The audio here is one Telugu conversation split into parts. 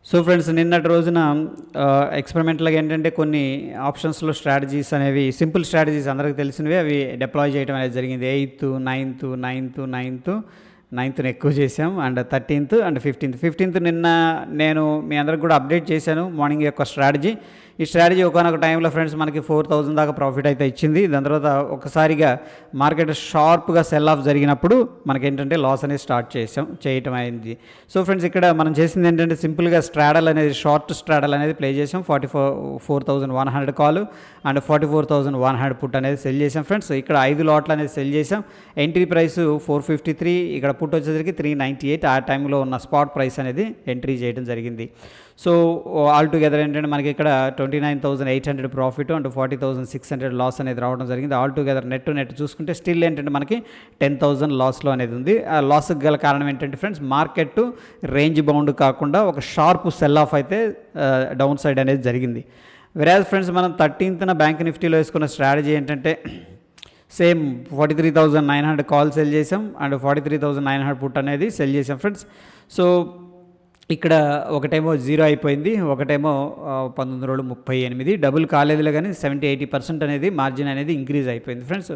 సో ఫ్రెండ్స్, నిన్నటి రోజున ఎక్స్పెరిమెంటల్గా ఏంటంటే కొన్ని ఆప్షన్స్లో స్ట్రాటజీస్ అనేవి సింపుల్ స్ట్రాటజీస్ అందరికీ తెలిసినవి అవి డిప్లాయ్ చేయడం అనేది జరిగింది. 8th, 9th ఎక్కువ చేసాం, అండ్ 13th అండ్ 15th నిన్న నేను మీ అందరికి కూడా అప్డేట్ చేశాను మార్నింగ్ యొక్క స్ట్రాటజీ. ఈ స్ట్రాటజీ ఒకనొక టైంలో ఫ్రెండ్స్ మనకి 4,000 దాకా ప్రాఫిట్ అయితే ఇచ్చింది. దాని తర్వాత ఒకసారిగా మార్కెట్ షార్ప్గా సెల్ ఆఫ్ జరిగినప్పుడు మనకేంటంటే లాస్ అనేది స్టార్ట్ చేయటం అయింది. సో ఫ్రెండ్స్, ఇక్కడ మనం చేసింది ఏంటంటే సింపుల్గా స్ట్రాడల్ అనేది షార్ట్ స్ట్రాడల్ అనేది ప్లే చేసాం. 44,100 కాల్ అండ్ 44,100 పుట్ అనేది సెల్ చేసాం ఫ్రెండ్స్. ఇక్కడ 5 లాట్లు అనేది సెల్ చేసాం. ఎంట్రీ ప్రైస్ 453, ఇక్కడ పుట్ వచ్చేసరికి 398. ఆ టైంలో ఉన్న స్పాట్ ప్రైస్ అనేది ఎంట్రీ చేయడం జరిగింది. సో ఆల్ టుగెదర్ ఏంటంటే మనకి ఇక్కడ 29,800 ప్రాఫిట్ అండ్ 40,600 లాస్ అనేది రావడం జరిగింది. ఆల్ టుగెదర్ నెట్ చూసుకుంటే స్టిల్ ఏంటంటే మనకి 10,000 లాస్లో అనేది ఉంది. ఆ లాస్కి గల కారణం ఏంటంటే ఫ్రెండ్స్, మార్కెట్ రేంజ్ బౌండ్ కాకుండా ఒక షార్ప్ సెల్ ఆఫ్ అయితే డౌన్ సైడ్ అనేది జరిగింది. వెరాజ్ ఫ్రెండ్స్, మనం 13th బ్యాంక్ నిఫ్టీలో వేసుకున్న స్ట్రాటజీ ఏంటంటే సేమ్ 43,900 కాల్ సెల్ చేసాం అండ్ 43,900 పుట్ అనేది సెల్ చేసాం ఫ్రెండ్స్. సో ఇక్కడ ఒకటేమో 0 అయిపోయింది, ఒకటేమో 1938. డబుల్ కాలేదులే కానీ 70-80% అనేది మార్జిన్ అనేది ఇంక్రీజ్ అయిపోయింది ఫ్రెండ్స్.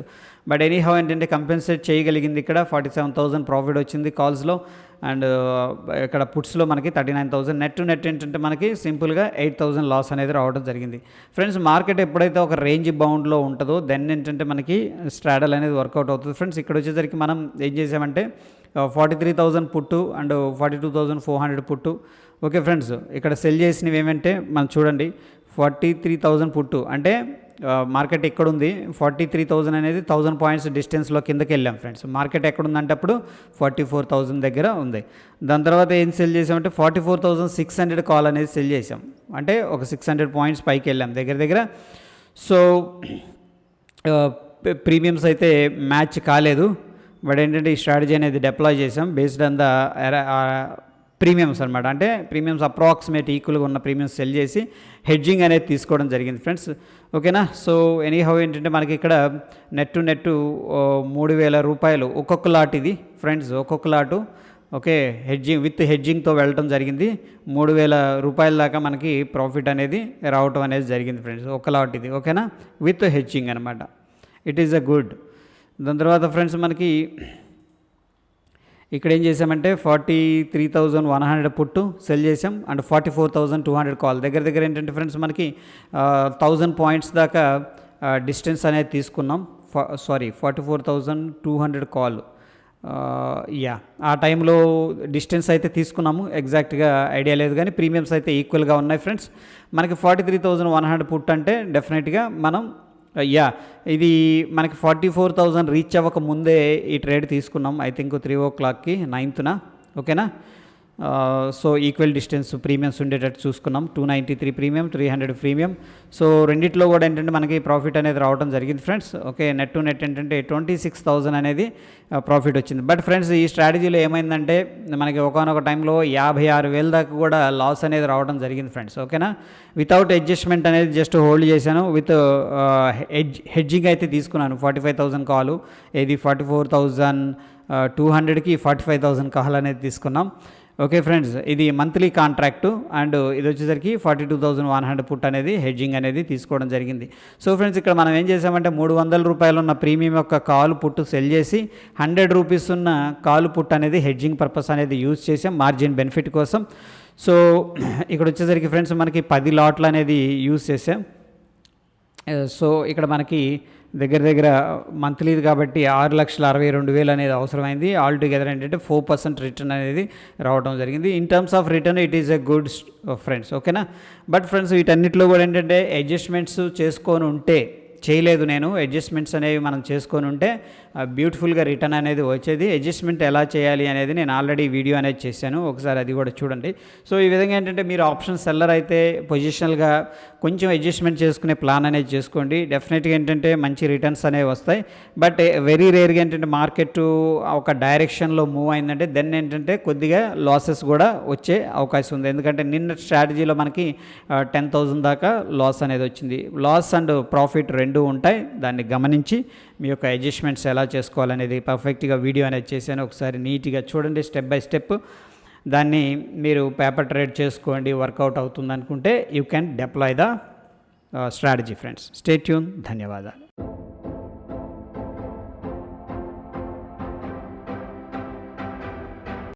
బట్ ఎనీహౌ ఏంటంటే కంపెన్సేట్ చేయగలిగింది. ఇక్కడ 47,000 ప్రాఫిట్ వచ్చింది కాల్స్లో, అండ్ ఇక్కడ పుట్స్లో మనకి 39,000. నెట్ ఏంటంటే మనకి సింపుల్గా 8,000 లాస్ అనేది రావడం జరిగింది ఫ్రెండ్స్. మార్కెట్ ఎప్పుడైతే ఒక రేంజ్ బౌండ్లో ఉంటుందో దెన్ ఏంటంటే మనకి స్ట్రాడల్ అనేది వర్కౌట్ అవుతుంది ఫ్రెండ్స్. ఇక్కడ వచ్చేసరికి మనం ఏం చేసామంటే 43,000 పుట్టు అండ్ 42,400 పుట్టు. ఓకే ఫ్రెండ్స్, ఇక్కడ సెల్ చేసినవి ఏమంటే మనం చూడండి, 43,000 పుట్టు అంటే మార్కెట్ ఎక్కడుంది, 43,000 అనేది 1000 పాయింట్స్ డిస్టెన్స్లో కిందకి వెళ్ళాం ఫ్రెండ్స్. మార్కెట్ ఎక్కడుందంటే అప్పుడు 44,000 దగ్గర ఉంది. దాని తర్వాత ఏం సెల్ చేసామంటే 44,600 కాల్ అనేది సెల్ చేసాం, అంటే ఒక 600 పాయింట్స్ పైకి వెళ్ళాం దగ్గర. సో ప్రీమియమ్స్ అయితే మ్యాచ్ కాలేదు. బట్ ఏంటంటే ఈ స్ట్రాటజీ అనేది డిప్లాయ్ చేసాం బేస్డ్ ఆన్ ద ప్రీమియమ్స్ అనమాట. అంటే ప్రీమియమ్స్ అప్రాక్సిమేట్ ఈక్వల్గా ఉన్న ప్రీమియమ్స్ సెల్ చేసి హెడ్జింగ్ అనేది తీసుకోవడం జరిగింది ఫ్రెండ్స్. ఓకేనా. సో ఎనీహౌ ఏంటంటే మనకి ఇక్కడ నెట్ 3,000 రూపాయలు ఒక్కొక్క లాట్ ఇది ఫ్రెండ్స్, ఒక్కొక్క లాటు. ఓకే, విత్ హెడ్జింగ్తో వెళ్ళటం జరిగింది. 3,000 రూపాయల దాకా మనకి ప్రాఫిట్ అనేది రావటం అనేది జరిగింది ఫ్రెండ్స్, ఒక లాట్ ఇది. ఓకేనా, విత్ హెడ్జింగ్ అనమాట. It is a good. దాని తర్వాత ఫ్రెండ్స్ మనకి ఇక్కడ ఏం చేసామంటే 43,100 పుట్టు సెల్ చేసాం అండ్ 44,200 కాల్. దగ్గర ఏంటంటే ఫ్రెండ్స్ మనకి 1000 పాయింట్స్ దాకా డిస్టెన్స్ అనేది తీసుకున్నాం. 44,200 కాల్. ఆ టైంలో డిస్టెన్స్ అయితే తీసుకున్నాము, ఎగ్జాక్ట్గా ఐడియా లేదు కానీ ప్రీమియమ్స్ అయితే ఈక్వల్గా ఉన్నాయి ఫ్రెండ్స్. మనకి 43,100 పుట్ అంటే డెఫినెట్గా మనం ఇది మనకి 44,000 రీచ్ అవ్వక ముందే ఈ ట్రేడ్ తీసుకున్నాం. I think 3 o'clockకి 9th. ఓకేనా. సో ఈక్వల్ డిస్టెన్స్ ప్రీమియమ్స్ ఉండేటట్టు చూసుకున్నాం. 293 ప్రీమియం, 300 ప్రీమియం. సో రెండిట్లో కూడా ఏంటంటే మనకి ప్రాఫిట్ అనేది రావడం జరిగింది ఫ్రెండ్స్. ఓకే, నెట్ ఏంటంటే 26,000 అనేది ప్రాఫిట్ వచ్చింది. బట్ ఫ్రెండ్స్, ఈ స్ట్రాటజీలో ఏమైందంటే మనకి ఒకనొక టైంలో 56,000 దాకా కూడా లాస్ అనేది రావడం జరిగింది ఫ్రెండ్స్. ఓకేనా. వితౌట్ అడ్జస్ట్మెంట్ అనేది జస్ట్ హోల్డ్ చేశాను, విత్ హెడ్జింగ్ అయితే తీసుకున్నాను. 45,000 కాలు, ఇది 44,200కి 45,000 కాల్ అనేది తీసుకున్నాం. ఓకే ఫ్రెండ్స్, ఇది మంత్లీ కాంట్రాక్టు అండ్ ఇది వచ్చేసరికి 42,100 పుట్ అనేది హెడ్జింగ్ అనేది తీసుకోవడం జరిగింది. సో ఫ్రెండ్స్, ఇక్కడ మనం ఏం చేసామంటే 300 రూపాయలు ఉన్న ప్రీమియం యొక్క కాలు పుట్టు సెల్ చేసి 100 రూపీస్ ఉన్న కాలు పుట్ అనేది హెడ్జింగ్ పర్పస్ అనేది యూజ్ చేసాం మార్జిన్ బెనిఫిట్ కోసం. సో ఇక్కడ వచ్చేసరికి ఫ్రెండ్స్ మనకి 10 లాట్లు అనేది యూజ్ చేసాం. సో ఇక్కడ మనకి దగ్గర మంత్లీది కాబట్టి 6,62,000 అనేది అవసరమైంది. ఆల్ టుగెదర్ ఏంటంటే 4% రిటర్న్ అనేది రావడం జరిగింది. In terms of return it is a good friends. ఓకేనా. బట్ ఫ్రెండ్స్, వీటన్నిటిలో కూడా ఏంటంటే అడ్జస్ట్మెంట్స్ చేసుకొని ఉంటే, చేయలేదు నేను, అడ్జస్ట్మెంట్స్ అనేవి మనం చేసుకొని ఉంటే బ్యూటిఫుల్గా రిటర్న్ అనేది వచ్చేది. అడ్జస్ట్మెంట్ ఎలా చేయాలి అనేది నేను ఆల్రెడీ వీడియో అనేది చేశాను, ఒకసారి అది కూడా చూడండి. సో ఈ విధంగా ఏంటంటే మీరు ఆప్షన్ సెల్లర్ అయితే పొజిషనల్గా కొంచెం అడ్జస్ట్మెంట్ చేసుకునే ప్లాన్ అనేది చేసుకోండి. డెఫినెట్గా ఏంటంటే మంచి రిటర్న్స్ అనేవి వస్తాయి. బట్ వెరీ రేర్గా ఏంటంటే మార్కెట్ ఒక డైరెక్షన్లో మూవ్ అయిందంటే దెన్ ఏంటంటే కొద్దిగా లాసెస్ కూడా వచ్చే అవకాశం ఉంది. ఎందుకంటే నిన్న స్ట్రాటజీలో మనకి 10,000 దాకా లాస్ అనేది వచ్చింది. లాస్ అండ్ ప్రాఫిట్ రెండు ఉంటాయి, దాన్ని గమనించి మీ యొక్క అడ్జస్ట్మెంట్స్ ఎలా చేసుకోవాలనేది పర్ఫెక్ట్గా వీడియో అనేది చేశాను, ఒకసారి నీట్గా చూడండి స్టెప్ బై స్టెప్. దాన్ని మీరు పేపర్ ట్రేడ్ చేసుకోండి, వర్కౌట్ అవుతుంది అనుకుంటే you can deploy the strategy friends. Stay tune. ధన్యవాదాలు.